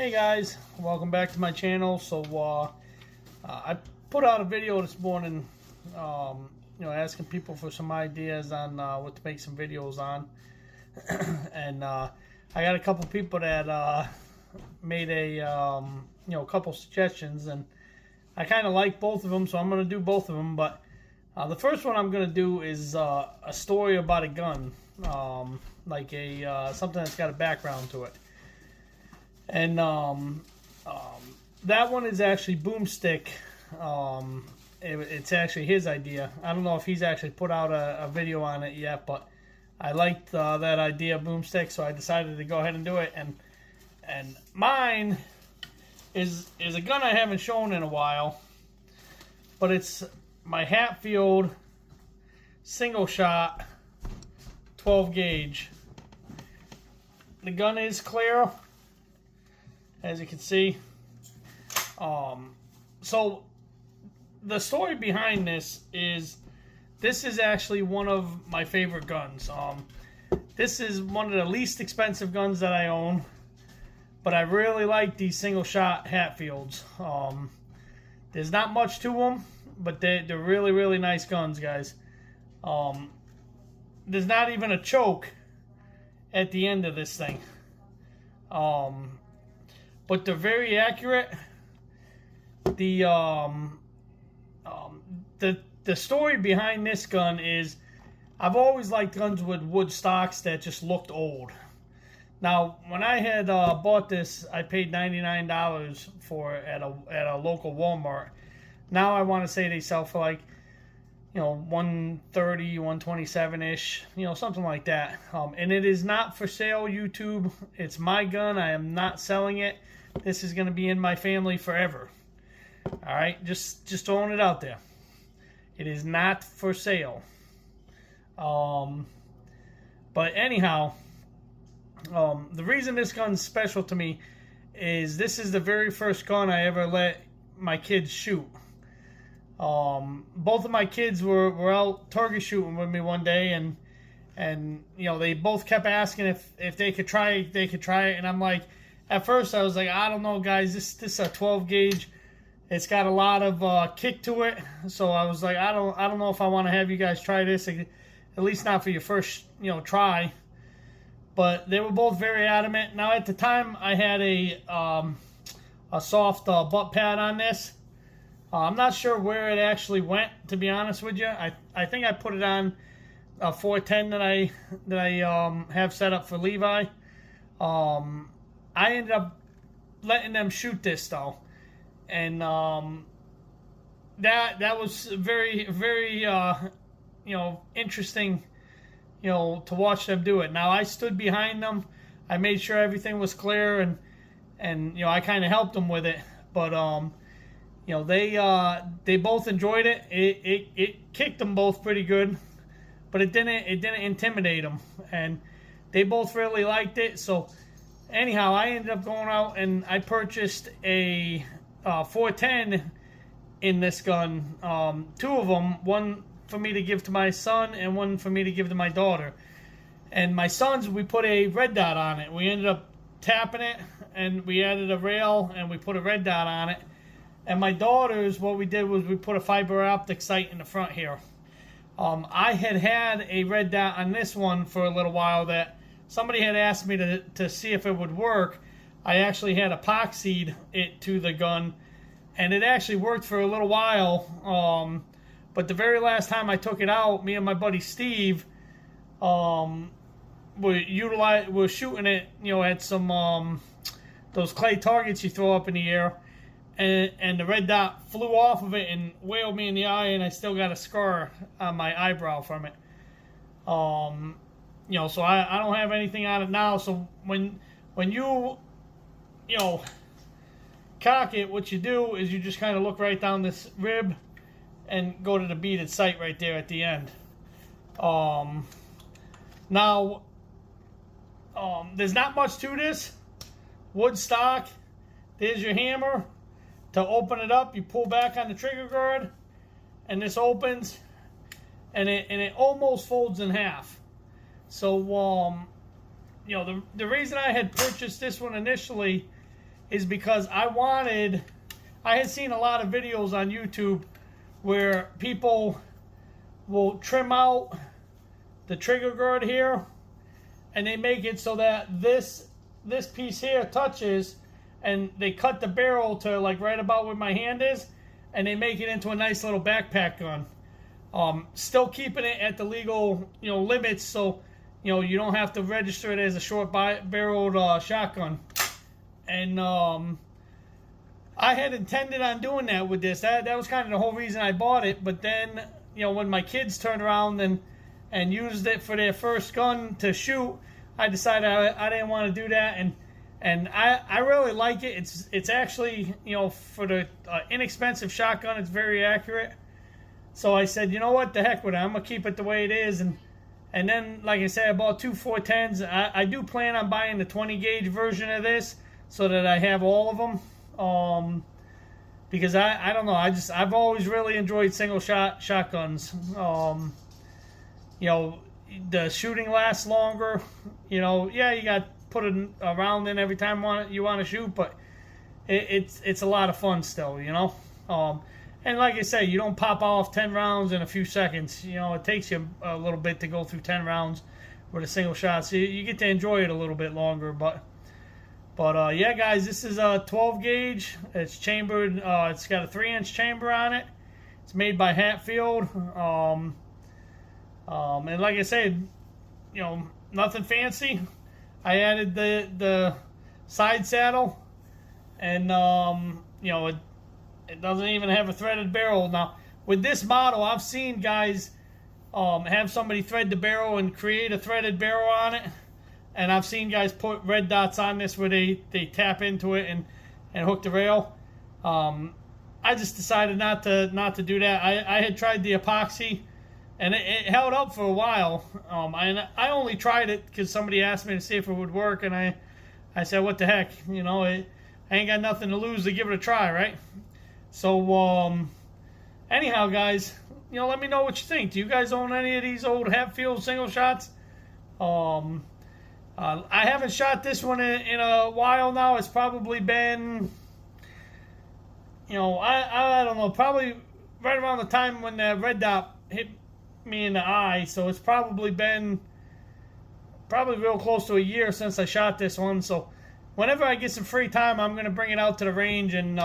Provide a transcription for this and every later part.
Hey guys, welcome back to my channel. So I put out a video this morning, asking people for some ideas on what to make some videos on, and I got a couple people that made a couple suggestions, and I kind of like both of them, so I'm going to do both of them. But the first one I'm going to do is a story about a gun, like something that's got a background to it. And that one is actually Boomstick. It's actually his idea. I don't know if he's actually put out a video on it yet, but I liked that idea, Boomstick, so I decided to go ahead and do it. And mine is a gun I haven't shown in a while, but it's my Hattfeild single shot 12 gauge. The gun is clear, as you can see. So the story behind this is actually one of my favorite guns. This is one of the least expensive guns that I own, but I really like these single shot Hattfields. There's not much to them, but they're really, really nice guns, guys. There's not even a choke at the end of this thing. But they're very accurate. The story behind this gun is I've always liked guns with wood stocks that just looked old. Now, when I had bought this, I paid $99 for it at a local Walmart. Now I want to say they sell for like, $130, $127-ish, something like that. And it is not for sale, YouTube. It's my gun. I am not selling it. This is going to be in my family forever. All right, just throwing it out there. It is not for sale. But anyhow, the reason this gun's special to me is this is the very first gun I ever let my kids shoot. Both of my kids were out target shooting with me one day, and they both kept asking if they could try it, and I'm like, at first I was like, I don't know, guys, this is a 12 gauge. It's got a lot of kick to it, so I was like, I don't know if I want to have you guys try this, at least not for your first try. But they were both very adamant. Now at the time I had a soft butt pad on this. I'm not sure where it actually went, to be honest with you. I think I put it on a 410 that I have set up for Levi. I ended up letting them shoot this though, and that was very, very interesting, to watch them do it. Now I stood behind them. I made sure everything was clear, and I kind of helped them with it, but they both enjoyed it. It kicked them both pretty good, but it didn't intimidate them, and they both really liked it. So anyhow, I ended up going out and I purchased a 410 in this gun. Two of them, one for me to give to my son and one for me to give to my daughter. And my son's, we put a red dot on it. We ended up tapping it, and we added a rail, and we put a red dot on it. And my daughter's, what we did was we put a fiber optic sight in the front here. I had a red dot on this one for a little while that somebody had asked me to see if it would work. I actually had epoxied it to the gun, and it actually worked for a little while. But the very last time I took it out, me and my buddy Steve were shooting it, at some those clay targets you throw up in the air, and the red dot flew off of it and whaled me in the eye, and I still got a scar on my eyebrow from it. So I don't have anything on it now. So when you cock it, what you do is you just kind of look right down this rib and go to the beaded sight right there at the end. Now, there's not much to this. Wood stock. There's your hammer. To open it up, you pull back on the trigger guard, and this opens, and it almost folds in half. So the reason I had purchased this one initially is because I had seen a lot of videos on YouTube where people will trim out the trigger guard here, and they make it so that this piece here touches, and they cut the barrel to like right about where my hand is, and they make it into a nice little backpack gun. Still keeping it at the legal, limits, so you don't have to register it as a short barreled shotgun. And I had intended on doing that with this. That was kind of the whole reason I bought it. But then, when my kids turned around and used it for their first gun to shoot, I decided I didn't want to do that. And I really like it. It's actually, for the inexpensive shotgun, it's very accurate. So I said, you know what, the heck with it. I'm going to keep it the way it is. And then, like I said, I bought two 410s. I do plan on buying the 20 gauge version of this so that I have all of them. Because I don't know, I've always really enjoyed single shotguns. The shooting lasts longer. Yeah, you got to put a round in every time you want to shoot, but it's a lot of fun still, And like I say, you don't pop off 10 rounds in a few seconds. It takes you a little bit to go through 10 rounds with a single shot. So you get to enjoy it a little bit longer. But yeah, guys, this is a 12 gauge. It's chambered. It's got a 3-inch chamber on it. It's made by Hattfeild. And like I said, nothing fancy. I added the side saddle, and it doesn't even have a threaded barrel. Now, with this model, I've seen guys have somebody thread the barrel and create a threaded barrel on it. And I've seen guys put red dots on this where they tap into it and hook the rail. I just decided not to do that. I had tried the epoxy, and it held up for a while. I only tried it because somebody asked me to see if it would work, and I said, what the heck? I ain't got nothing to lose to give it a try, right? So, anyhow, guys, let me know what you think. Do you guys own any of these old Hattfeild single shots? I haven't shot this one in a while now. It's probably been, I don't know, probably right around the time when the red dot hit me in the eye. So it's probably been real close to a year since I shot this one. So whenever I get some free time, I'm going to bring it out to the range and,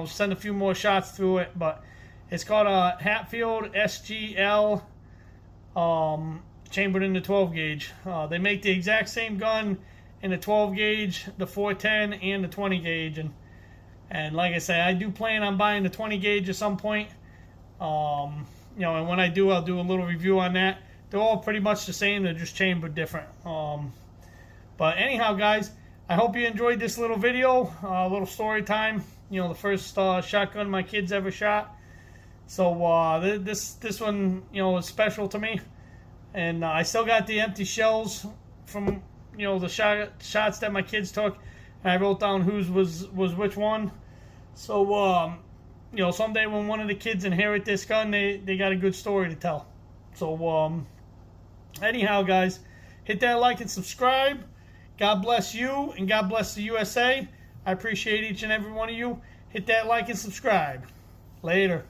send a few more shots through it. But it's called a Hattfeild SGL chambered in the 12 gauge. They make the exact same gun in the 12 gauge, the 410, and the 20 gauge. And like I say, I do plan on buying the 20 gauge at some point. And when I do, I'll do a little review on that. They're all pretty much the same. They're just chambered different. But anyhow, guys, I hope you enjoyed this little video, a little story time. The first shotgun my kids ever shot. So this one, is special to me. And I still got the empty shells from, the shots that my kids took. And I wrote down whose was which one. So, someday when one of the kids inherit this gun, they got a good story to tell. So, anyhow, guys, hit that like and subscribe. God bless you, and God bless the USA. I appreciate each and every one of you. Hit that like and subscribe. Later.